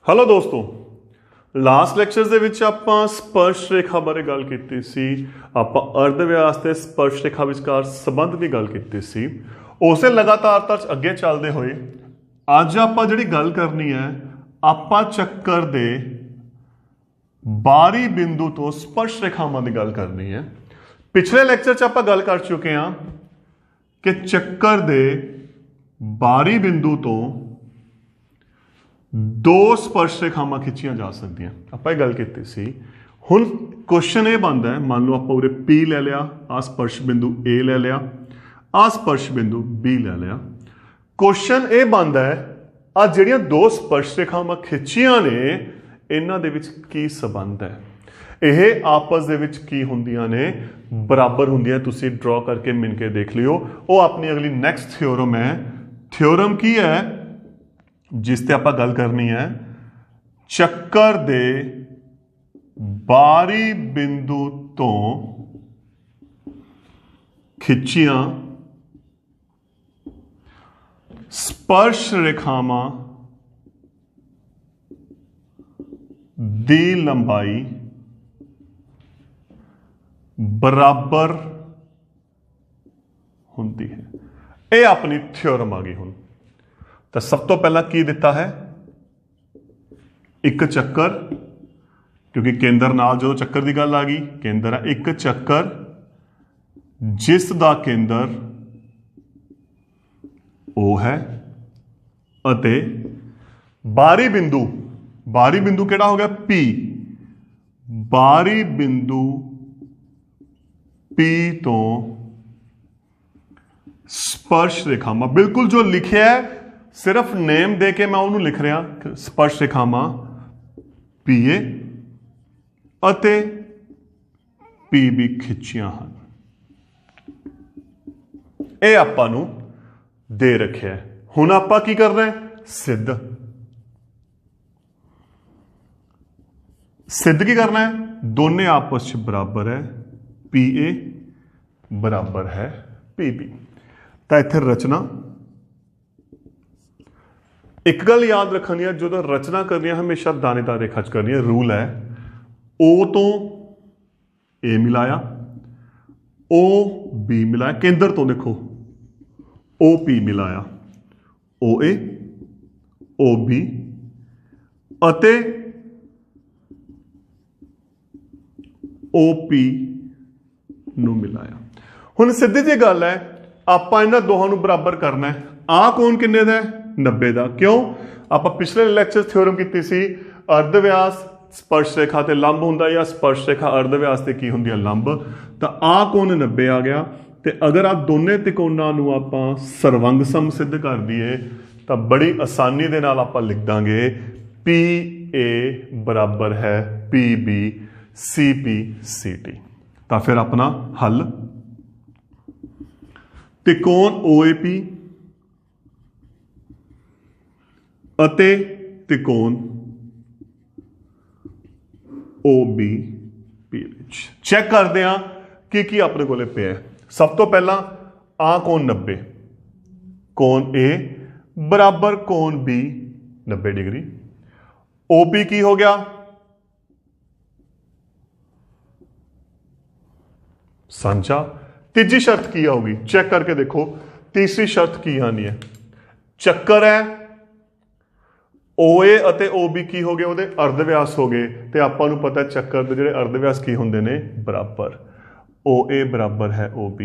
Hello दोस्तों, last lectures ਦੇ ਵਿੱਚ ਆਪਾਂ ਸਪਰਸ਼ ਰੇਖਾ ਬਾਰੇ ਗੱਲ ਕੀਤੀ ਸੀ। ਆਪਾਂ ਅਰਧ ਵਿਆਸ ਤੇ ਸਪਰਸ਼ ਰੇਖਾ ਵਿਚਕਾਰ ਸੰਬੰਧ ਦੀ ਗੱਲ ਕੀਤੀ ਸੀ। ਉਸੇ ਲਗਾਤਾਰਤਾ 'ਚ ਅੱਗੇ ਚੱਲਦੇ ਹੋਏ ਅੱਜ ਆਪਾਂ ਜਿਹੜੀ ਗੱਲ ਕਰਨੀ ਹੈ, ਆਪਾਂ ਚੱਕਰ ਦੇ ਬਾਹਰੀ ਬਿੰਦੂ ਤੋਂ ਸਪਰਸ਼ ਰੇਖਾਵਾਂ ਦੀ ਗੱਲ ਕਰਨੀ ਹੈ। ਪਿਛਲੇ ਲੈਕਚਰ 'ਚ ਆਪਾਂ ਗੱਲ ਕਰ ਚੁੱਕੇ ਹਾਂ ਕਿ ਚੱਕਰ ਦੇ ਬਾਹਰੀ ਬਿੰਦੂ ਤੋਂ दो स्पर्श रेखावां खिंचिया जा सकदियां। आपां ये गल कीती सी। हुण क्वेश्चन ये बनता है, मान लो आपां उरे P ले लिया, आ स्पर्श बिंदु A ले लिया, आ स्पर्श बिंदु B ले लिया। क्वेश्चन ये बनता है, आ जिहड़ियां दो स्पर्श रेखावां खिंचियां ने, इन्हां दे विच की संबंध है? यह आपस दे विच की हुंदियां ने, बराबर हुंदियां। तुसीं ड्रॉ करके मिन के देख लियो। वो अपनी अगली नैक्सट थ्योरम है। थ्योरम की है जिस ते आपां गल करनी है, चक्कर दे बाहरी बिंदु तो खिंचियां स्पर्श रेखावां दी लंबाई बराबर हुंदी है। यह अपनी थ्योरम आ गई। हुण तो सब तो पहला की दिता है, एक चक्कर, क्योंकि केंद्र नाल जो चक्कर की गल आ गई, केंद्र है एक चक्कर जिस दा केंद्र ओ है, अते बाहरी बिंदु केड़ा हो गया P। बाहरी बिंदु P तो स्पर्श रेखावां, बिल्कुल जो लिखिया है सिर्फ नेम दे के मैं उन्होंने लिख रहा, स्पर्श रेखावां PA अते PB खिंचियां हैं। यह आपां नूं दे रखिया है। हुण आपां की करना है? सिद्ध की करना है। दोने आपस में बराबर है, PA बराबर है PB। तो इत्थे रचना एक गल याद रखनी है, जो रचना करनी है हमेशा दानेदार रेखा च करनी है। रूल है, O तो A मिलाया, O B मिलाया, केंद्र तो देखो OP मिलाया, OA OB अते OP नूं मिलाया। हुण सीधी जी गल है, आपां इन्हां दोहां नूं बराबर करना है। आ कौन किन्ने दा है? 90 का। क्यों? आप पिछले लेक्चर थ्योरम की सी, अर्ध व्यास स्पर्श रेखा ते लंब हुंदा, या स्पर्श रेखा अर्ध व्यास ते की हुंदी है? लंब। तो आ कोण 90 आ गया। तो अगर आप दोनों त्रिकोणां नूं आपां सर्वंग सम सिद्ध कर दईए तो बड़ी आसानी दे नाल आपां लिख दांगे PA बराबर है PB CP CT। तो फिर अपना हल, त्रिकोण OAP अते त्रिकोण OBPH चेक करते हैं कि अपने को पे है। सब तो पहला आ कोण 90, कोण A बराबर कोण B 90 डिग्री। OP की हो गया? सांझा। तीजी शर्त की होगी? चेक करके देखो। तीसरी शर्त की आनी है? चक्कर है, OA अते OB की हो गए, वो अर्ध व्यास हो गए। तो आपां नूं पता है चक्कर दे जिहड़े अर्ध व्यास की हुंदे ने? बराबर। OA बराबर है OB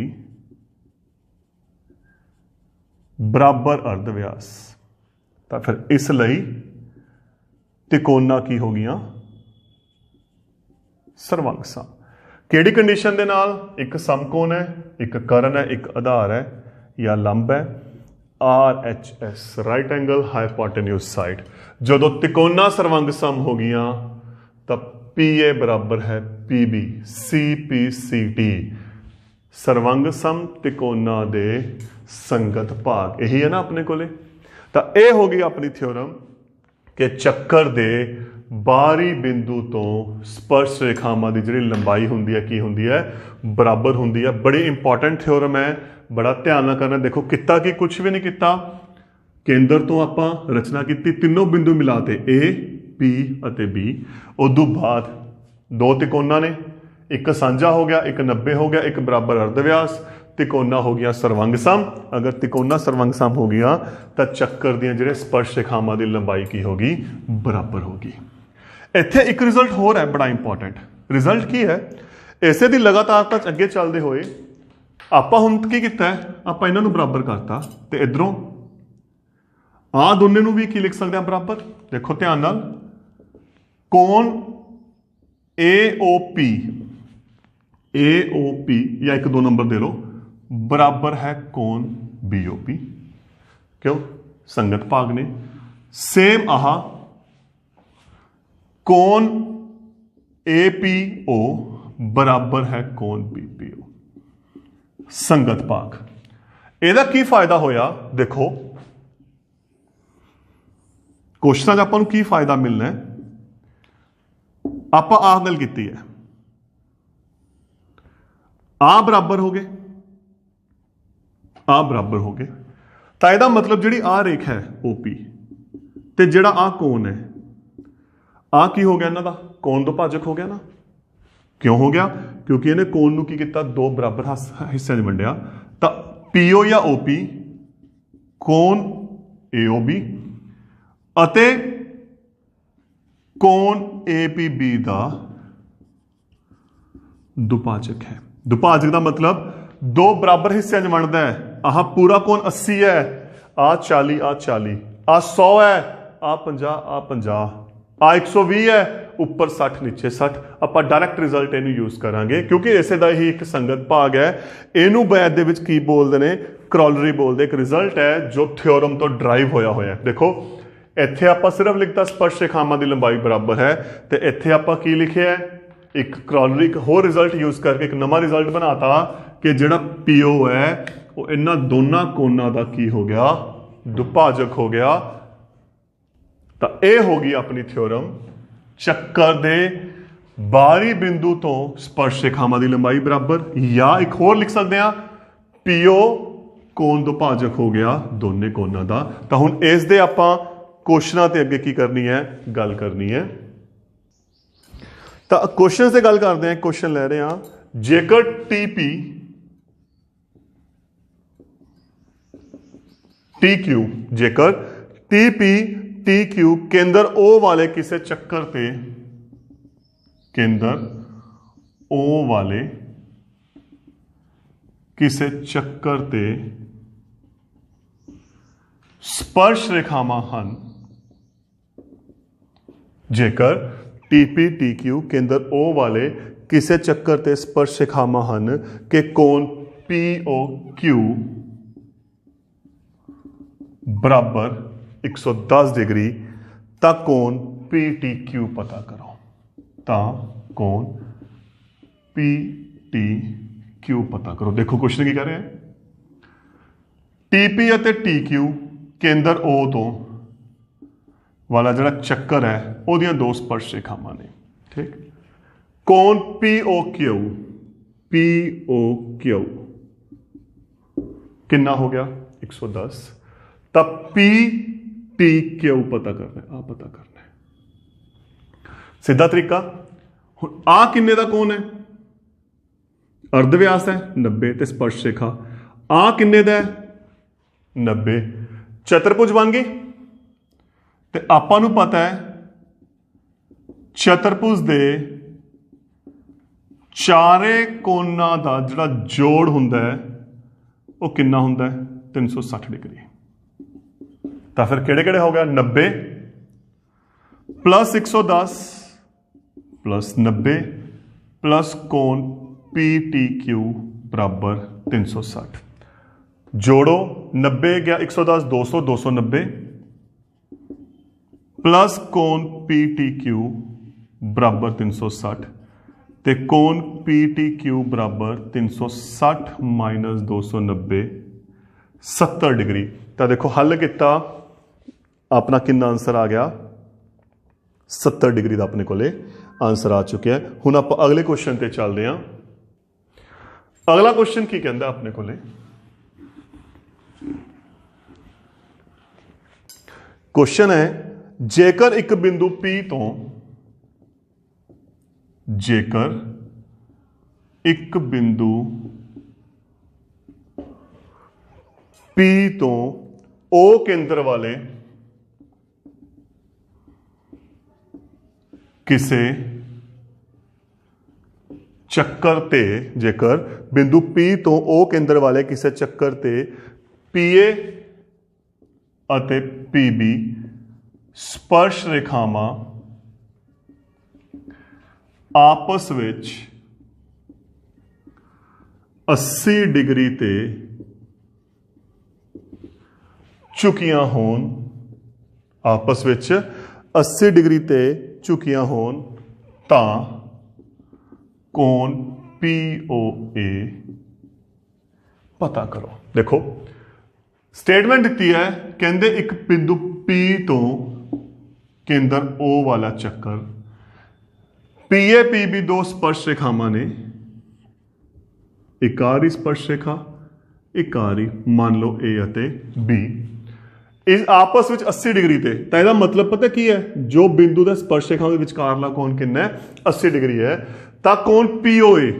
बराबर अर्ध व्यास। तो फिर इसलिए त्रिकोणा की हो गई सर्वंग सम। किहड़ी कंडीशन दे नाल? एक समकोण है, एक कर्ण है, एक आधार है या लंब है। RHS right angle hypotenuse side. जो त्रिकोणा सर्वंग सम हो गई तो PA बराबर है PB CP CT। सर्वंग सम त्रिकोणा दे संगत भाग यही है ना अपने को। तो यह हो गई अपनी थ्योरम कि चक्कर दे बाहरी बिंदु तो स्पर्श रेखावां दी जिहड़ी लंबाई हुंदी है की हुंदी है? बराबर हुंदी है। बड़ी इंपॉर्टेंट थ्योरम है, बड़ा ध्यान ना करना। देखो किता कि कुछ भी नहीं किता, केंद्र तो आपां रचना की, तीनों बिंदु मिलाते A P ਅਤੇ B। उदों बाद दो तिकोना ने, एक साझा हो गया, एक 90 हो गया, एक बराबर अर्धव्यास। तिकोना हो गया सर्वंग सम। अगर तिकोना सर्वंग सम हो गया तो चक्कर दी जिहड़े स्पर्श रेखावां की लंबाई की होगी, बराबर होगी। इत्थे एक रिजल्ट होर है बड़ा इंपॉर्टेंट। रिजल्ट की है, इसे दी लगातारता अगे चलते हुए आपां हुण की कीता है, आपां इन्हां नूं बराबर करता ते इधरों आ दोनों नूं भी की लिख सकते हैं बराबर। देखो ध्यान नाल, कोण AOP या एक 2 नंबर दे लो, बराबर है कोण BOP। क्यों? संगत भाग ने। सेम आह कोण APO बराबर है कोण BPO, संगत भाग। ਇਹਦਾ ਕੀ फायदा होया? देखो क्वेश्चन ਆਪਾਂ ਨੂੰ ਕੀ फायदा मिलना है, ਆਪਾਂ ਆਹ ਗੱਲ ਕੀਤੀ है, आ बराबर हो गए, आ बराबर हो गए, तो यदा मतलब जी आ रेखा है OP ते जिहड़ा आ कोण है, आ की हो गया इन्हां दा कोण दुभाजक हो गया ना। क्यों हो गया? क्योंकि इन्हें कोण नूं की कीता, दो बराबर हिस्सों में वंडिया। तो PO या OP कोण AOB अते कोण APB दा दुभाजक है। दुभाजक का मतलब दो बराबर हिस्सों में वंडदा है। आह पूरा कोण 80 है, आ 40, आ 40, आ 100 है, आ 50, आ 50, आ 120 है, ऊपर 60 नीचे 60। आपां डायरैक्ट रिजल्ट इनू यूज करांगे क्योंकि इसे दा ही एक संगत भाग है। इनू मैथ दे विच की बोलदे ने, क्रॉलरी बोलदे। एक रिजल्ट है जो थ्योरम तो ड्राइव होया होया है। देखो इत्थे आपां सिर्फ लिखता स्पर्श रेखावां दी लंबाई बराबर है, तो इत्थे आपां की लिखिया है, एक क्रॉलरी एक होर रिजल्ट यूज करके एक नवा रिजल्ट बनाता कि जिहड़ा PO है वो इन्हां दोनों कोणां दा की हो गया, दुभाजक हो गया। तो यह होगी अपनी थ्योरम, चक्कर दे बाहरी बिंदु तो स्पर्श रेखावां दी लंबाई बराबर। या एक होर लिख सकते हैं, PO कोण दुभाजक हो गया दोनों कोणां दा। तो हुण इस दे आपां क्वेश्चनां ते अगे की करनी है, गल करनी है। तो क्वेश्चन से गल करते हैं। क्वेश्चन ले रहे हैं, जेकर TQ जेकर TQ केंद्र O वाले किसी चक्कर ते, केंद्र O वाले किसी चक्कर ते स्पर्श रेखावां हन। जेकर TQ केंद्र O वाले किसी चक्कर ते स्पर्श रेखावां हन कि कोण POQ बराबर 110 डिग्री, ता कोण PTQ पता करो। ता कोण PTQ पता करो। देखो क्वेश्चन की कह रहे हैं, TP और TQ केंद्र O तो वाला जिहड़ा चक्कर है उहदियां दो स्पर्श रेखावां ने। ठीक, कोण POQ कितना हो गया 110। तब PTQ पता करना है, आ पता करना है। सीधा तरीका। हुण आ किन्ने दा कोण है, अर्धव्यास है 90 ते स्पर्श रेखा। आ किन्ने दा है 90, चतुर्भुज बन गई। ते आपां नूं पता है चतुर्भुज दे चारे कोणां दा जिहड़ा जोड़ हुंदा है वो कितना हुंदा है 360 डिग्री। तो फिर किहड़े-किहड़े हो गया 90 प्लस 110 प्लस 90 प्लस कोण PTQ बराबर 360। जोड़ो 90 गया 110, 200, 290 प्लस कोण PTQ बराबर 360 ते कोण PTQ बराबर 360 माइनस 290 70 डिग्री। तो देखो हल किया, अपना कितना आंसर आ गया 70 डिग्री का अपने को आंसर आ चुके हैं। हुण आप अगले क्वेश्चन पे चलते हैं। अगला क्वेश्चन की कहता अपने को, क्वेश्चन है जेकर एक बिंदु P तो जेकर एक बिंदु P तो O केंद्र वाले किसे ਚੱਕਰ ਤੇ ਜੇਕਰ ਬਿੰਦੂ P ਤੋਂ O ਕੇਂਦਰ ਵਾਲੇ ਕਿਸੇ ਚੱਕਰ ਤੇ PA ਅਤੇ PB ਸਪਰਸ਼ ਰੇਖਾਵਾਂ ਆਪਸ ਵਿੱਚ 80 ਡਿਗਰੀ ਤੇ ਝੁਕੀਆਂ ਹੋਣ ਆਪਸ ਵਿੱਚ 80 ਡਿਗਰੀ ਤੇ ਝੁਕੀਆਂ ਹੋਣ ਤਾਂ कोण POA पता करो। देखो स्टेटमेंट दी है कहते एक बिंदु P तो केंद्र O वाला चक्कर PA PB दो स्पर्श रेखावां ने एक आ रही स्पर्श रेखा एक आ रही मान लो A ਅਤੇ B इस आपस ਵਿੱਚ 80 ਡਿਗਰੀ ਤੇ ਤਾਂ ਇਹਦਾ ਮਤਲਬ ਪਤਾ ਕੀ ਹੈ ਜੋ ਬਿੰਦੂ ਦਾ ਸਪਰਸ਼ ਰੇਖਾ ਦੇ ਵਿਚਕਾਰਲਾ ਕੋਣ ਕਿੰਨਾ ਹੈ 80 ਡਿਗਰੀ ਹੈ ਤਾਂ ਕੋਣ POA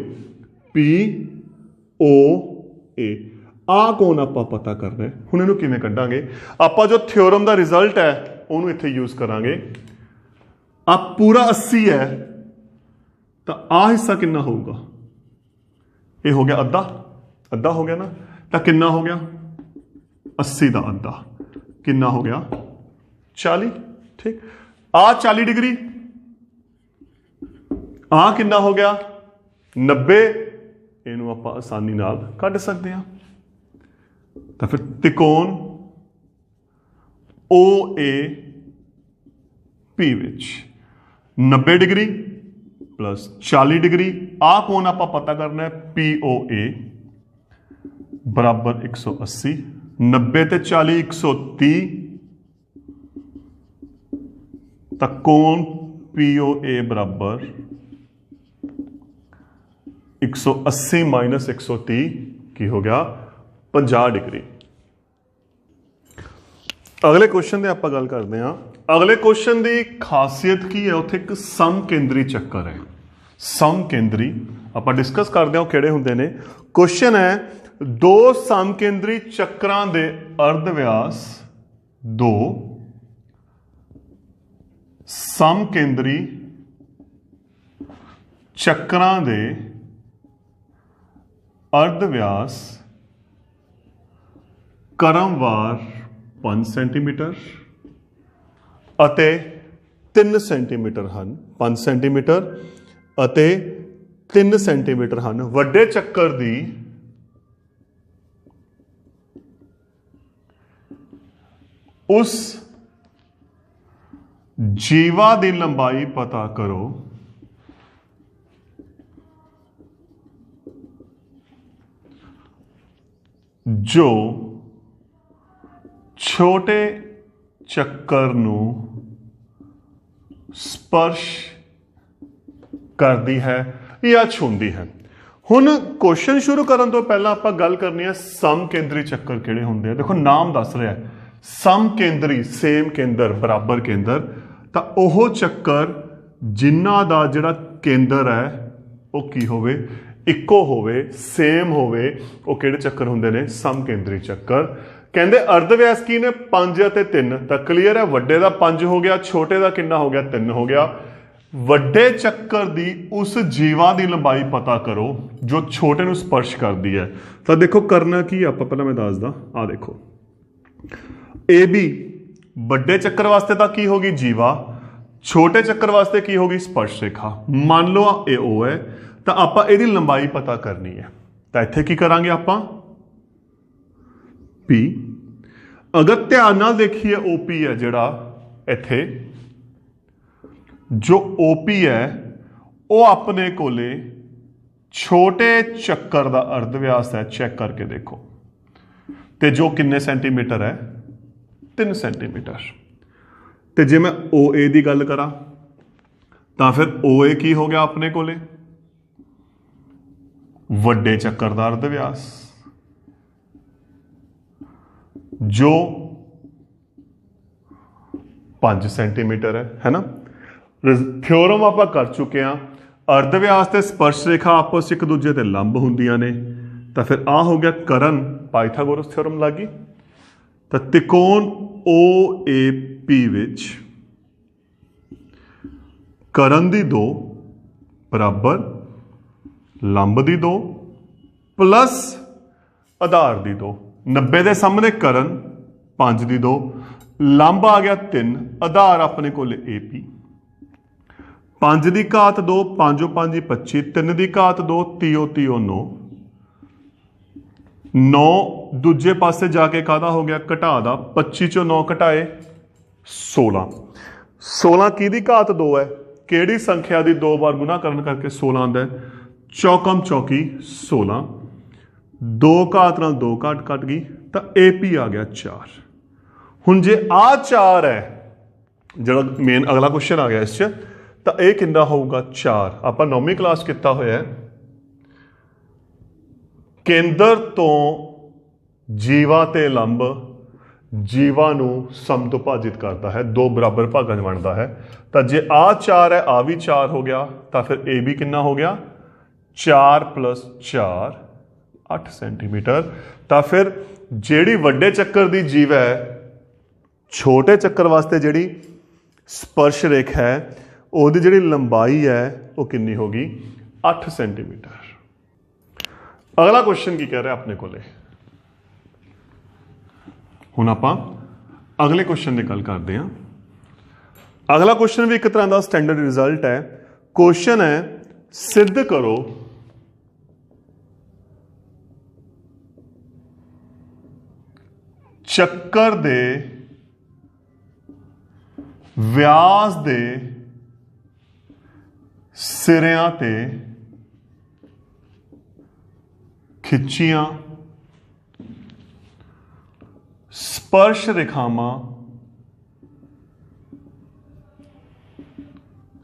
POA ਆ ਕੋਣ ਆਪਾਂ ਪਤਾ ਕਰਨਾ ਹੈ ਹੁਣ ਇਹਨੂੰ ਕਿਵੇਂ ਕੱਢਾਂਗੇ ਆਪਾਂ ਜੋ ਥਿਓਰਮ ਦਾ ਰਿਜ਼ਲਟ ਹੈ ਉਹਨੂੰ ਇੱਥੇ ਯੂਜ਼ ਕਰਾਂਗੇ ਆ ਪੂਰਾ 80 ਹੈ ਤਾਂ ਆ ਹਿੱਸਾ ਕਿੰਨਾ ਹੋਊਗਾ ਇਹ ਹੋ ਗਿਆ ਅੱਧਾ ਹੋ ਗਿਆ ਨਾ ਤਾਂ ਕਿੰਨਾ ਹੋ ਗਿਆ 80 ਦਾ ਅੱਧਾ किन्ना हो गया 40 ठीक आ 40 डिग्री आ किन्ना हो गया 90 इनू आप आसानी नाल कढ सकते हैं तो फिर त्रिकोण OAP विच 90 डिग्री प्लस 40 डिग्री आ कोण आप पता करना है POA बराबर 180 90 ਤੇ 40 130 ਤਾਂ ਕੋਣ POA ਬਰਾਬਰ 180 ਮਾਈਨਸ 130 ਕੀ ਹੋ ਗਿਆ 50 ਡਿਗਰੀ ਅਗਲੇ ਕੁਐਸਚਨ ਦੇ ਆਪਾਂ ਗੱਲ ਕਰਦੇ ਹਾਂ ਅਗਲੇ ਕੁਐਸਚਨ ਦੀ ਖਾਸੀਅਤ ਕੀ ਹੈ ਉੱਥੇ ਇੱਕ ਸਮਕੇਂਦਰੀ ਚੱਕਰ ਹੈ ਸਮਕੇਂਦਰੀ ਆਪਾਂ ਡਿਸਕਸ ਕਰਦੇ ਹਾਂ ਉਹ ਕਿਹੜੇ ਹੁੰਦੇ ਨੇ ਕੁਐਸਚਨ ਹੈ दो समकेंद्री चक्रां दे अर्ध व्यास दो समकेंद्री चक्रां दे अर्ध व्यास क्रमवार 5 सेंटीमीटर ਅਤੇ 3 सेंटीमीटर ਹਨ 5 सेंटीमीटर ਅਤੇ 3 सेंटीमीटर ਹਨ ਵੱਡੇ ਚੱਕਰ ਦੀ उस जीवा की लंबाई पता करो जो छोटे चक्कर नू स्पर्श करती है या छूंदी है हुण क्वेश्चन शुरू करने तो पहला आपां गल करनी है समकेंद्री चक्कर किहड़े हुंदे आ देखो नाम दस रहा है समकेंद्री सेम केंद्र बराबर केंद्र तो वह चक्कर जिन्हां दा जिहड़ा केंद्र है वो की होवे इक्को होवे सेम होवे वो किहड़े चक्कर हुंदे ने समकेंद्री चक्कर कहंदे अर्ध व्यास की ने 5 ਅਤੇ 3 ਤਾਂ क्लीयर है ਵੱਡੇ ਦਾ 5 हो गया छोटे ਦਾ कितना हो गया 3 हो गया ਵੱਡੇ ਚੱਕਰ ਦੀ ਉਸ ਜੀਵਾ ਦੀ ਲੰਬਾਈ ਪਤਾ ਕਰੋ ਜੋ ਛੋਟੇ ਨੂੰ ਸਪਰਸ਼ ਕਰਦੀ ਹੈ ਤਾਂ ਦੇਖੋ ਕਰਨਾ ਕੀ ਆਪਾਂ ਪਹਿਲਾਂ ਮੈਂ ਦੱਸਦਾ ਆ ਦੇਖੋ AB ਵੱਡੇ ਚੱਕਰ ਵਾਸਤੇ ਤਾਂ ਕੀ ਹੋਗੀ ਜੀਵਾ ਛੋਟੇ ਚੱਕਰ ਵਾਸਤੇ ਕੀ ਹੋਗੀ ਸਪਰਸ਼ ਰੇਖਾ ਮੰਨ ਲਓ ਇਹ O ਹੈ ਤਾਂ ਆਪਾਂ ਇਹਦੀ ਲੰਬਾਈ ਪਤਾ ਕਰਨੀ ਹੈ ਤਾਂ ਇੱਥੇ ਕੀ ਕਰਾਂਗੇ ਆਪਾਂ P ਅਗਰ ਧਿਆਨ ਨਾਲ ਦੇਖੀਏ OP ਹੈ ਜਿਹੜਾ ਇੱਥੇ जो OP है वो अपने कोले छोटे चक्कर का अर्ध व्यास है चेक करके देखो तो जो किन्ने सेंटीमीटर है 3 सेंटीमीटर तो जे मैं OA की गल करा तो फिर OA की हो गया अपने कोले वड्डे चक्कर का अर्ध व्यास जो 5 सेंटीमीटर है ना। थ्योरम आप कर चुके हैं। अर्धव्यास ते स्पर्श रेखा आपस एक दूजे ते लंब हुंदियां ने, तो फिर आ हो गया करण, पाइथागोरस थ्योरम लग गई। तो त्रिकोण OAP विच करण दी 2 बराबर लंब दी 2 प्लस आधार दी 2। 90 के सामने करण 5 दी 2, लंब आ गया 3, आधार अपने को AP। 5 की घात 2, 5 5 25, 3 की घात 2, 3 3 9, 9 दूजे पासे जाके कादा हो गया घटा दा, 25 चो 9 घटाए 16। 16 की दी घात 2 है, केड़ी संख्या दी 2 बार गुना करन करके 16 आंदा है, चौकम चौकी 16, 2 घात नाल 2 घाट कट गई, तो AP आ गया 4। हुण जे आ 4 है, जो मेन अगला क्वेश्चन आ गया इस च, तो यह कितना होगा 4। आप 9वीं क्लास किया होया है, केंद्र तो जीवा ते लंब जीवा नू समदुभाजित करता है, 2 बराबर भागों में वंडदा है। तो जे आ 4 है, आ भी 4 हो गया, तो फिर ए भी कितना हो गया 4 + 4 8 सेंटीमीटर। तो फिर जेड़ी वड्डे चक्कर दी जीव है, छोटे चक्कर वास्ते जेड़ी स्पर्श रेखा है, ਉਹਦੀ ਜਿਹੜੀ लंबाई है वो कितनी होगी 8 सेंटीमीटर। अगला क्वेश्चन की कह रहा है अपने को, हुण आपां अगले क्वेश्चन की गल करते हैं। अगला क्वेश्चन भी एक तरह का स्टैंडर्ड रिजल्ट है। क्वेश्चन है सिद्ध करो चक्कर दे व्यास दे सिरियां ते खिच्चियां स्पर्श रेखावां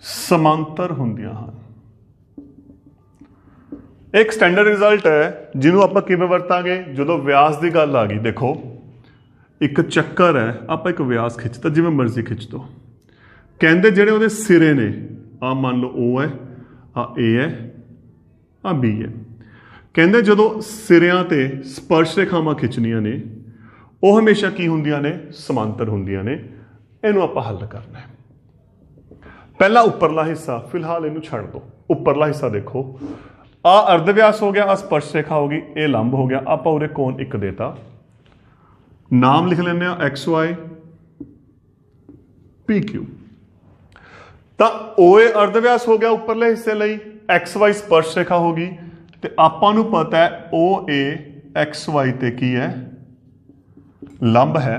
समांतर हुंदियां हन। एक स्टैंडर्ड रिजल्ट है जिन्हों आप किवें वरतांगे, जो व्यास की गल आ गई। देखो एक चक्कर है, आप एक व्यास खिंचता जिवें मर्जी खिंच दो, कहते जेडे उहदे सिरे ने, आ मान लो O है, आ A है, आ B है, कहते जो सिरियां ते स्पर्श रेखावां खिंचनियां ने वो हमेशा की हुंदियां ने समांतर हुंदियां ने। इहनूं आपां हल करना है। पहला उपरला हिस्सा, फिलहाल इहनूं छड्ड दो। उपरला हिस्सा देखो, आ अर्धव्यास हो गया, आ स्पर्श रेखा होगी, ये लंब हो गया, आपां उहदे कोण एक देता, नाम लिख लेंगे XY PQ। तो OA अर्धव्यास हो गया उपरले हिस्से लई, XY स्पर्श रेखा होगी, तो आपां नूं पता है OA XY ते की है लंब है,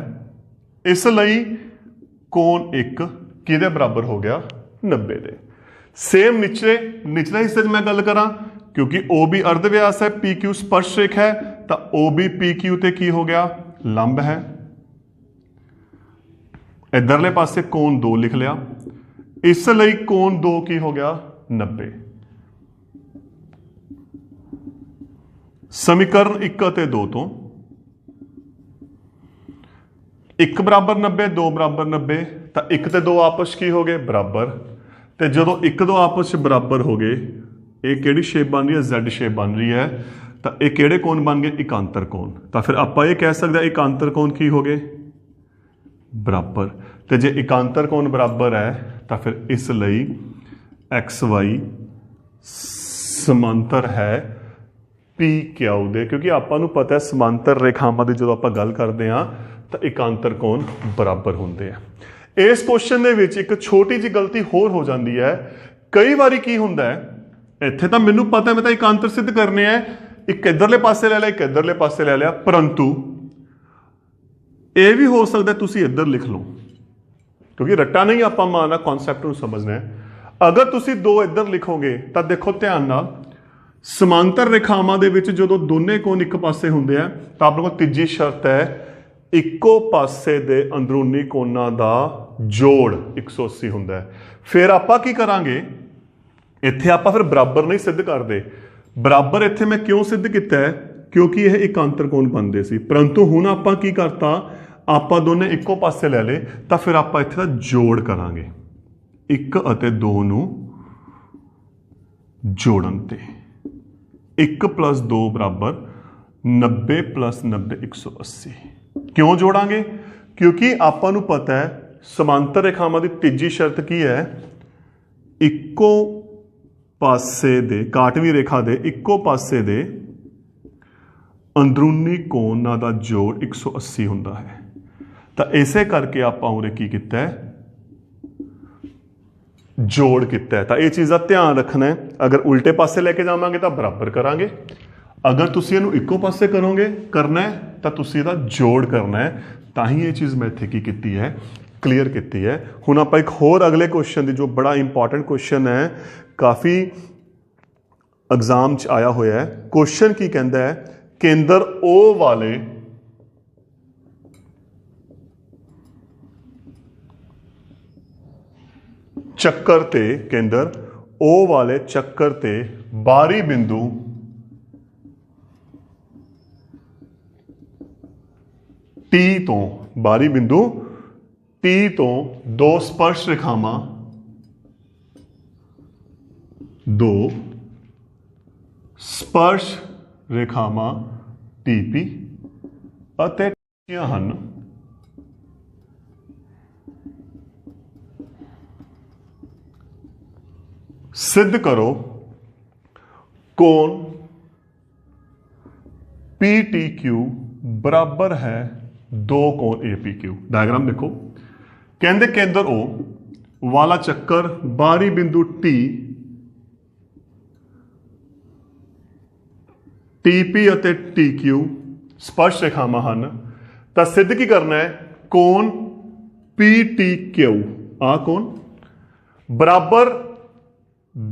इसलिए कोण एक किहदे बराबर हो गया 90 दे। सेम निचले हिस्से मैं गल करा, क्योंकि OB अर्धव्यास है, PQ स्पर्श रेखा है, तो OB PQ ते की हो गया लंब है। इधरले पासे कोण 2 लिख लिया, इसलिए कोण 2 की हो गया 90। समीकरण 1 ते 2 तो 1 बराबर 90, 2 बराबर 90, तो 1 ते 2 आपस की हो गए बराबर, तो जो 1 2 आपस बराबर हो गए, ये किहड़ी शेप बन रही है Z शेप बन रही है, तो ये किहड़े कोण बन गए एकांतर कोण। तो फिर आप ये कह सकते हैं एकांतर कोण की हो गए बराबर, तो जे एकांतर कोण बराबर है तो फिर इसलिए XY समांतर है PQ दे, क्योंकि आपां नूं पता है समांतर रेखावां दी जो आपां गल करते हैं तो एकांतर कोण बराबर होंदे हैं। इस क्वेश्चन दे विच एक छोटी जी गलती होर हो जाती है। कई बारी की हुंदा है, इत्थे तां मैनूं पता है मैं तां एकांतर सिद्ध करने हैं, एक इधरले पासे ले लिया, एक इधरले पासे ले लिया, परंतु यह भी हो सकता है तुसी इधर लिख लो, क्योंकि रट्टा नहीं आपां मारना, कॉन्सैप्ट नूं समझना है। अगर तुसी 2 इधर लिखोगे तो देखो ध्यान नाल, समांतर रेखावां दे विच जदों दोने कोण एक पासे हुंदे आ तो आप लोगों को तीजी शर्त है इक्को पासे दे अंदरूनी कोणां दा जोड़ 180 हुंदा है। फिर आपां की करांगे, इत्थे आपां फिर बराबर नहीं सिद्ध करते। बराबर इत्थे मैं क्यों सिद्ध किया है, क्योंकि यह एकांतर कोण बनते सी, परंतु हुण आपां की करता, ਆਪਾਂ ਦੋਨੇ ਇੱਕੋ ਪਾਸੇ ਲੈ ਲਏ ਤਾਂ ਫਿਰ ਆਪਾਂ ਇੱਥੇ ਦਾ ਜੋੜ ਕਰਾਂਗੇ 1 ਅਤੇ 2 ਨੂੰ ਜੋੜਨ ਤੇ 1 + 2 = 90 + 90 180। ਕਿਉਂ ਜੋੜਾਂਗੇ? ਕਿਉਂਕਿ ਆਪਾਂ ਨੂੰ ਪਤਾ ਹੈ ਸਮਾਂਤਰ ਰੇਖਾਵਾਂ ਦੀ ਤੀਜੀ ਸ਼ਰਤ ਕੀ ਹੈ? ਇੱਕੋ ਪਾਸੇ ਦੇ ਕਾਟਵੀਂ ਰੇਖਾ ਦੇ ਇੱਕੋ ਪਾਸੇ ਦੇ ਅੰਦਰੂਨੀ ਕੋਣਾਂ ਦਾ ਜੋੜ 180 ਹੁੰਦਾ ਹੈ। ਤਾਂ ਇਸੇ ਕਰਕੇ ਆਪਾਂ ਉਰੇ ਕੀ ਕੀਤਾ ਹੈ? ਜੋੜ ਕੀਤਾ ਹੈ। ਤਾਂ ਇਹ ਚੀਜ਼ ਦਾ ਧਿਆਨ ਰੱਖਣਾ ਹੈ। ਅਗਰ ਉਲਟੇ ਪਾਸੇ ਲੈ ਕੇ ਜਾਵਾਂਗੇ ਤਾਂ ਬਰਾਬਰ ਕਰਾਂਗੇ, ਅਗਰ ਤੁਸੀਂ ਇਹਨੂੰ ਇੱਕੋ ਪਾਸੇ ਕਰਨਾ ਹੈ ਤਾਂ ਤੁਸੀਂ ਇਹਦਾ ਜੋੜ ਕਰਨਾ ਹੈ। ਤਾਂ ਹੀ ਇਹ ਚੀਜ਼ ਮੈਂ ਇੱਥੇ ਕੀ ਕੀਤੀ ਹੈ? ਕਲੀਅਰ ਕੀਤੀ ਹੈ। ਹੁਣ ਆਪਾਂ ਇੱਕ ਹੋਰ ਅਗਲੇ ਕੁਐਸਚਨ ਦੀ, ਜੋ ਬੜਾ ਇੰਪੋਰਟੈਂਟ ਕੁਐਸਚਨ ਹੈ, ਕਾਫੀ ਐਗਜ਼ਾਮ 'ਚ ਆਇਆ ਹੋਇਆ ਹੈ। ਕੁਐਸਚਨ ਕੀ ਕਹਿੰਦਾ ਹੈ? ਕੇਂਦਰ O ਵਾਲੇ ਚੱਕਰ ਤੇ ਕੇਂਦਰ O ਵਾਲੇ ਚੱਕਰ ਤੇ ਬਾਹਰੀ ਬਿੰਦੂ T ਤੋਂ ਬਾਹਰੀ ਬਿੰਦੂ T ਤੋਂ ਦੋ ਸਪਰਸ਼ ਰੇਖਾਵਾਂ TP ਅਤੇ ਹਨ। सिद्ध करो कोण PTQ बराबर है 2 कोण APQ। डायग्राम देखो, कहते केंद्र O वाला चक्कर बाहरी बिंदु T TP ਅਤੇ TQ स्पर्श रेखावां ਹਨ। ਤਾਂ सिद्ध की करना है? कोण PTQ आ कोण बराबर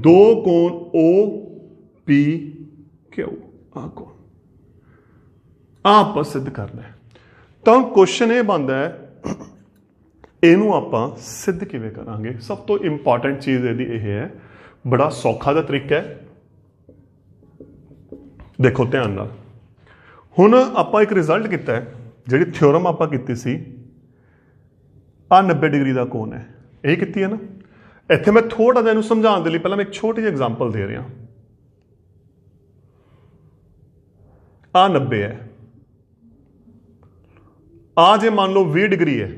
2 कोण OPQ आ कोण ਆਪਾਂ सिद्ध करना है। ਤਾਂ क्वेश्चन ਇਹ ਬਣਦਾ ਹੈ, ਇਹਨੂੰ ਆਪਾਂ सिद्ध ਕਿਵੇਂ ਕਰਾਂਗੇ? ਸਭ ਤੋਂ ਇੰਪੋਰਟੈਂਟ ਚੀਜ਼ ਇਹਦੀ ਇਹ ਹੈ, ਬੜਾ ਸੌਖਾ ਦਾ ਤਰੀਕਾ ਹੈ। ਦੇਖੋ ਧਿਆਨ ਨਾਲ, ਹੁਣ ਆਪਾਂ ਇੱਕ ਰਿਜ਼ਲਟ ਕੀਤਾ ਹੈ, ਜਿਹੜੀ ਥਿਓਰਮ ਆਪਾਂ ਕੀਤੀ ਸੀ, ਆ 90 ਡਿਗਰੀ ਦਾ ਕੋਣ ਹੈ, ਇਹ ਕੀਤੀ ਹੈ ਨਾ। ਇੱਥੇ ਮੈਂ ਥੋੜਾ ਜਿਹਾ ਇਹਨੂੰ ਸਮਝਾਉਣ ਦੇ ਲਈ ਪਹਿਲਾਂ ਮੈਂ ਇੱਕ ਛੋਟੀ ਜਿਹੀ ਐਗਜ਼ਾਮਪਲ ਦੇ ਰਿਹਾ। ਆ 90 ਹੈ, ਆ ਜੇ ਮੰਨ ਲਓ 20 ਡਿਗਰੀ ਹੈ,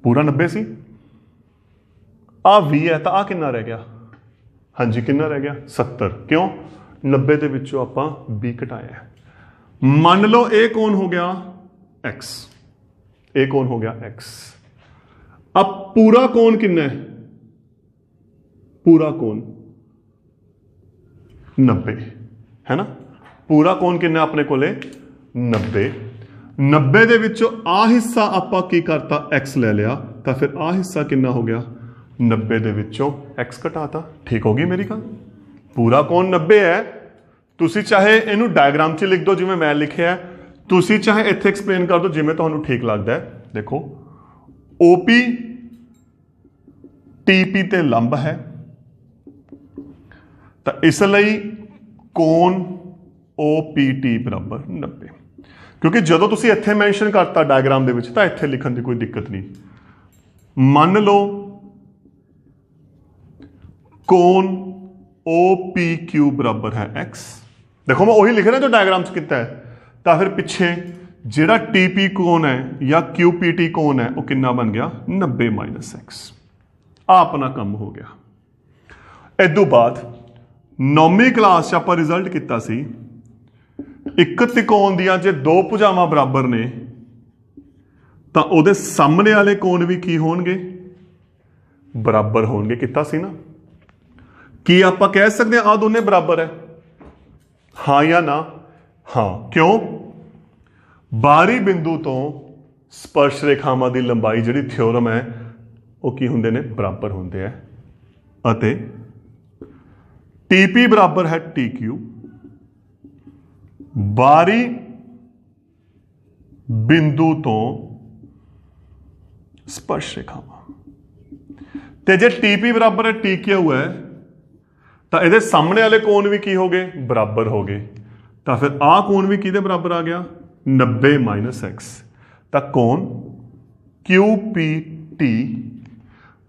ਪੂਰਾ 90 ਸੀ, ਆ 20 ਹੈ, ਤਾਂ ਆ ਕਿੰਨਾ ਰਹਿ ਗਿਆ? ਹਾਂਜੀ ਕਿੰਨਾ ਰਹਿ ਗਿਆ? 70। ਕਿਉਂ? 90 ਦੇ ਵਿੱਚੋਂ ਆਪਾਂ 20 ਘਟਾਇਆ। ਮੰਨ ਲਓ ਇਹ ਕੋਣ ਹੋ ਗਿਆ x, ਇਹ ਕੋਣ ਹੋ ਗਿਆ x। अब पूरा कोण कितना है? पूरा कोण 90 है ना। पूरा कोण कितना अपने कोले 90। 90 ਦੇ ਵਿੱਚੋਂ ਆ ਹਿੱਸਾ ਆਪਾਂ ਕੀ ਕਰਤਾ? x ਲੈ ਲਿਆ। ਤਾਂ ਫਿਰ ਆ ਹਿੱਸਾ ਕਿੰਨਾ ਹੋ ਗਿਆ? 90 ਦੇ ਵਿੱਚੋਂ x ਘਟਾਤਾ। ਠੀਕ ਹੋ ਗਈ ਮੇਰੀ ਗੱਲ? ਪੂਰਾ ਕੋਣ 90 ਹੈ। ਤੁਸੀਂ ਚਾਹੇ ਇਹਨੂੰ ਡਾਇਗਰਾਮ 'ਚ ਲਿਖ ਦਿਓ ਜਿਵੇਂ ਮੈਂ ਲਿਖਿਆ, ਤੁਸੀਂ ਚਾਹੇ ਇੱਥੇ ਐਕਸਪਲੇਨ ਕਰ ਦਿਓ ਜਿਵੇਂ ਤੁਹਾਨੂੰ ਠੀਕ ਲੱਗਦਾ ਹੈ। ਦੇਖੋ OP TP ਤੇ ਲੰਬ ਹੈ, ਤਾਂ ਇਸ ਲਈ ਕੋਣ OPT ਬਰਾਬਰ 90। ਕਿਉਂਕਿ ਜਦੋਂ ਤੁਸੀਂ ਇੱਥੇ ਮੈਂਸ਼ਨ ਕਰਤਾ ਡਾਇਗਰਾਮ ਦੇ ਵਿੱਚ, ਤਾਂ ਇੱਥੇ ਲਿਖਣ ਦੀ ਕੋਈ ਦਿੱਕਤ ਨਹੀਂ। ਮੰਨ ਲਓ ਕੋਣ OPQ ਬਰਾਬਰ ਹੈ x। ਦੇਖੋ ਮੈਂ ਉਹੀ ਲਿਖ ਰਿਹਾ ਜੋ ਡਾਇਗਰਾਮ 'ਚ ਕੀਤਾ ਹੈ। ਤਾਂ ਫਿਰ ਪਿੱਛੇ ਜਿਹੜਾ TP ਕੋਣ ਹੈ ਜਾਂ QPT ਕੋਣ ਹੈ, ਉਹ ਕਿੰਨਾ ਬਣ ਗਿਆ? 90 - x। ਆ ਆਪਣਾ ਕੰਮ ਹੋ ਗਿਆ। ਇਦੋਂ ਬਾਅਦ 9ਵੀਂ ਕਲਾਸ 'ਚ ਆਪਾਂ ਰਿਜ਼ਲਟ ਕੀਤਾ ਸੀ, ਇੱਕ ਤਿਕੋਣ ਦੀਆਂ ਜੇ ਦੋ ਭੁਜਾਵਾਂ ਬਰਾਬਰ ਨੇ ਤਾਂ ਉਹਦੇ ਸਾਹਮਣੇ ਵਾਲੇ ਕੋਣ ਵੀ ਕੀ ਹੋਣਗੇ? ਬਰਾਬਰ ਹੋਣਗੇ। ਕੀਤਾ ਸੀ ਨਾ। ਕੀ ਆਪਾਂ ਕਹਿ ਸਕਦੇ ਹਾਂ ਆ ਦੋਨੇ ਬਰਾਬਰ ਹੈ? ਹਾਂ ਜਾਂ ਨਾ? ਹਾਂ। ਕਿਉਂ? ਬਾਹਰੀ ਬਿੰਦੂ ਤੋਂ ਸਪਰਸ਼ ਰੇਖਾਵਾਂ ਦੀ ਲੰਬਾਈ ਜਿਹੜੀ ਥਿਓਰਮ ਹੈ ਉਹ ਕੀ ਹੁੰਦੇ ਨੇ? ਬਰਾਬਰ ਹੁੰਦੇ ਆ। ਅਤੇ TP ਬਰਾਬਰ ਹੈ TQ। ਬਾਹਰੀ ਬਿੰਦੂ ਤੋਂ ਸਪਰਸ਼ ਰੇਖਾਵਾਂ, ਤੇ ਜੇ TP ਬਰਾਬਰ ਹੈ TQ ਹੈ ਤਾਂ ਇਹਦੇ ਸਾਹਮਣੇ ਵਾਲੇ ਕੋਣ ਵੀ ਕੀ ਹੋ ਗਏ? ਬਰਾਬਰ ਹੋ ਗਏ। ਤਾਂ ਫਿਰ ਆਹ ਕੋਣ ਵੀ ਕਿਹਦੇ ਬਰਾਬਰ ਆ ਗਿਆ? 90 - x। ਤਾਂ ਕੋਣ QPT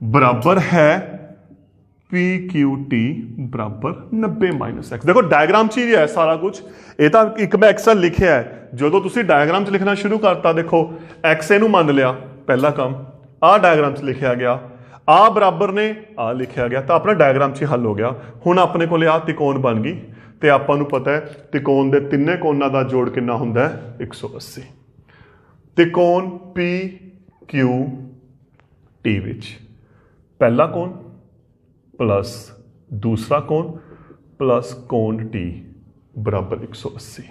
ਬਰਾਬਰ ਹੈ PQT ਬਰਾਬਰ 90 ਮਾਈਨਸ x। ਦੇਖੋ ਡਾਇਗਰਾਮ 'ਚ ਹੀ ਹੈ ਸਾਰਾ ਕੁਝ, ਇਹ ਤਾਂ ਇੱਕ ਮੈਂ ਐਕਸਲ ਲਿਖਿਆ ਹੈ। ਜਦੋਂ ਤੁਸੀਂ ਡਾਇਗਰਾਮ 'ਚ ਲਿਖਣਾ ਸ਼ੁਰੂ ਕਰਤਾ, ਦੇਖੋ x ਇਹਨੂੰ ਮੰਨ ਲਿਆ, ਪਹਿਲਾ ਕੰਮ ਆਹ ਡਾਇਗਰਾਮ 'ਚ ਲਿਖਿਆ ਗਿਆ, ਆ ਬਰਾਬਰ ਨੇ ਆ ਲਿਖਿਆ ਗਿਆ, ਤਾਂ ਆਪਣਾ ਡਾਇਗਰਾਮ 'ਚ ਹੀ ਹੱਲ ਹੋ ਗਿਆ। ਹੁਣ ਆਪਣੇ ਕੋਲ ਆ ਤਿਕੋਣ ਬਣ ਗਈ ਤੇ ਆਪਾਂ ਨੂੰ ਪਤਾ ਹੈ ਤਿਕੋਣ ਦੇ ਤਿੰਨੇ ਕੋਣਾਂ ਦਾ ਜੋੜ ਕਿੰਨਾ ਹੁੰਦਾ ਹੈ 180। ਤਿਕੋਣ PQT ਵਿੱਚ ਪਹਿਲਾ ਕੋਣ प्लस दूसरा कोण प्लस कोण T बराबर 180।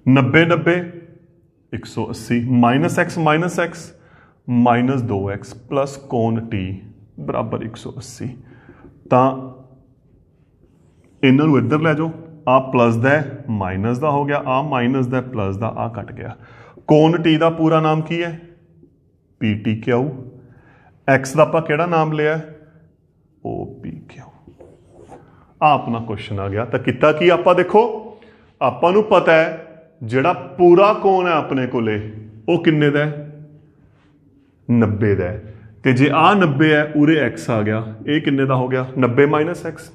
90 90 180 minus x minus 2x plus कोण T बराबर 180। ਤਾਂ ਇਹਨਾਂ ਨੂੰ ਇੱਧਰ ਲੈ ਜਾਓ, ਆ ਪਲੱਸ ਦਾ ਮਾਈਨਸ ਦਾ ਹੋ ਗਿਆ, ਆ ਮਾਈਨਸ ਦਾ ਪਲੱਸ ਦਾ, ਆ ਕੱਟ ਗਿਆ। ਕੋਣ T ਦਾ ਪੂਰਾ ਨਾਮ ਕੀ ਹੈ PTQ। x ਦਾ ਆਪਾਂ ਕਿਹੜਾ ਨਾਮ ਲਿਆ OPQ। ਆ ਆਪਣਾ ਕੁਐਸਚਨ ਆ ਗਿਆ। ਤਾਂ ਕੀਤਾ ਕੀ ਆਪਾਂ, ਦੇਖੋ ਆਪਾਂ ਨੂੰ ਪਤਾ ਹੈ ਜਿਹੜਾ ਪੂਰਾ ਕੋਣ ਹੈ ਆਪਣੇ ਕੋਲੇ ਉਹ ਕਿੰਨੇ ਦਾ ਹੈ 90 ਦਾ ਹੈ, ਤੇ ਜੇ ਆ 90 ਹੈ ਉਰੇ x ਆ ਗਿਆ, ਇਹ ਕਿੰਨੇ ਦਾ ਹੋ ਗਿਆ 90 ਮਾਈਨਸ x।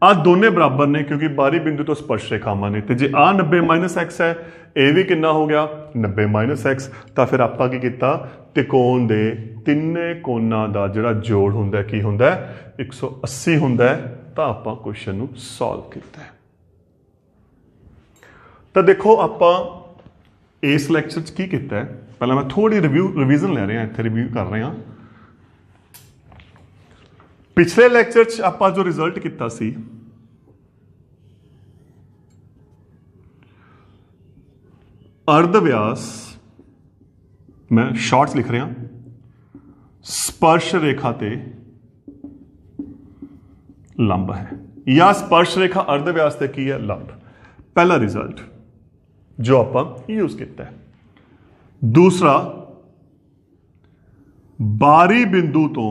ਆ ਦੋਨੇ ਬਰਾਬਰ ਨੇ ਕਿਉਂਕਿ ਬਾਹਰੀ ਬਿੰਦੂ ਤੋਂ ਸਪਰਸ਼ ਰੇਖਾਵਾਂ ਨੇ, ਤੇ ਜੇ ਆ 90 ਮਾਈਨਸ x ਹੈ ਇਹ ਵੀ ਕਿੰਨਾ ਹੋ ਗਿਆ 90 ਮਾਈਨਸ x। ਤਾਂ ਫਿਰ ਆਪਾਂ ਕੀ ਕੀਤਾ, ਤਿਕੋਣ ਦੇ ਤਿੰਨੇ ਕੋਣਾਂ ਦਾ ਜਿਹੜਾ ਜੋੜ ਹੁੰਦਾ ਕੀ ਹੁੰਦਾ 180 ਹੁੰਦਾ ਹੈ। ਤਾਂ ਆਪਾਂ ਕੁਐਸਚਨ ਨੂੰ ਸੋਲਵ ਕੀਤਾ ਹੈ। ਤਾਂ ਦੇਖੋ ਆਪਾਂ ਇਸ ਲੈਕਚਰ 'ਚ ਕੀ ਕੀਤਾ ਹੈ, ਪਹਿਲਾਂ ਮੈਂ ਥੋੜੀ ਰਿਵੀਜ਼ਨ ਲੈ ਰਿਹਾ, ਇੱਥੇ ਰਿਵਿਊ ਕਰ ਰਹੇ ਹਾਂ। ਪਿਛਲੇ ਲੈਕਚਰ 'ਚ ਆਪਾਂ ਜੋ ਰਿਜ਼ਲਟ ਕੀਤਾ ਸੀ, ਅਰਧ ਵਿਆਸ, ਮੈਂ ਸ਼ਾਰਟਸ ਲਿਖ ਰਿਹਾ, स्पर्श रेखा ते लंब है, या स्पर्श रेखा अर्धव्यास ते की है लंब। पहला रिजल्ट जो आप यूज किया है। दूसरा, बारी बिंदु तो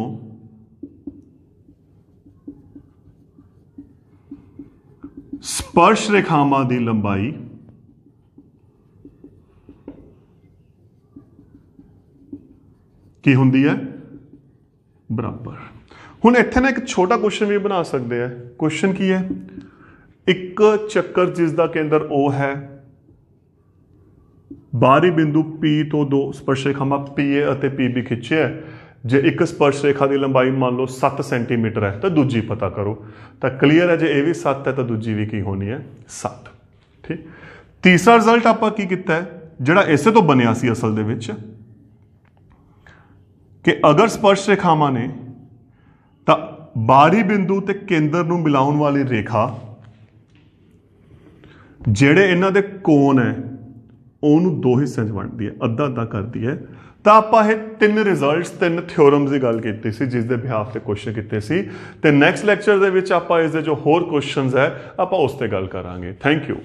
स्पर्श रेखावां दी लंबाई की हुंदी है बराबर। हुण इत्थे ना एक छोटा क्वेश्चन भी बना सकते हैं। क्वेश्चन की है, एक चक्कर जिसका केंद्र O है, बाहरी बिंदु P तो दो स्पर्श रेखावां PA और PB खिंचे है। जे एक स्पर्श रेखा की लंबाई मान लो 7 सेंटीमीटर है तो दूजी पता करो। तो क्लीयर है, जे ये भी 7 है तो दूजी भी की होनी है 7। ठीक। तीसरा रिजल्ट आपां की कीता है, जिहड़ा इसे तो बनिया सी असल दे विच, कि अगर स्पर्श रेखावां ने तो बाहरी बिंदु ते केंद्र नूं मिलाउण वाली रेखा जिहड़े इन्हां दे कोण है ਉਹਨੂੰ ਦੋ ਹਿੱਸਿਆਂ 'ਚ ਵੰਡਦੀ ਹੈ, ਅੱਧਾ ਅੱਧਾ ਕਰਦੀ ਹੈ। ਤਾਂ ਆਪਾਂ ਇਹ ਤਿੰਨ ਰਿਜ਼ਲਟਸ, ਤਿੰਨ ਥਿਓਰਮਸ ਦੀ ਗੱਲ ਕੀਤੀ ਸੀ ਜਿਸ ਦੇ ਬਿਹਾਫ ਤੇ ਕੁਐਸਚਨ ਕੀਤੇ ਸੀ, ਤੇ ਨੈਕਸਟ ਲੈਕਚਰ ਦੇ ਵਿੱਚ ਆਪਾਂ ਇਸ ਦੇ ਜੋ ਹੋਰ ਕੁਐਸਚਨਸ ਹੈ ਆਪਾਂ ਉਸ ਤੇ ਗੱਲ ਕਰਾਂਗੇ। Thank you.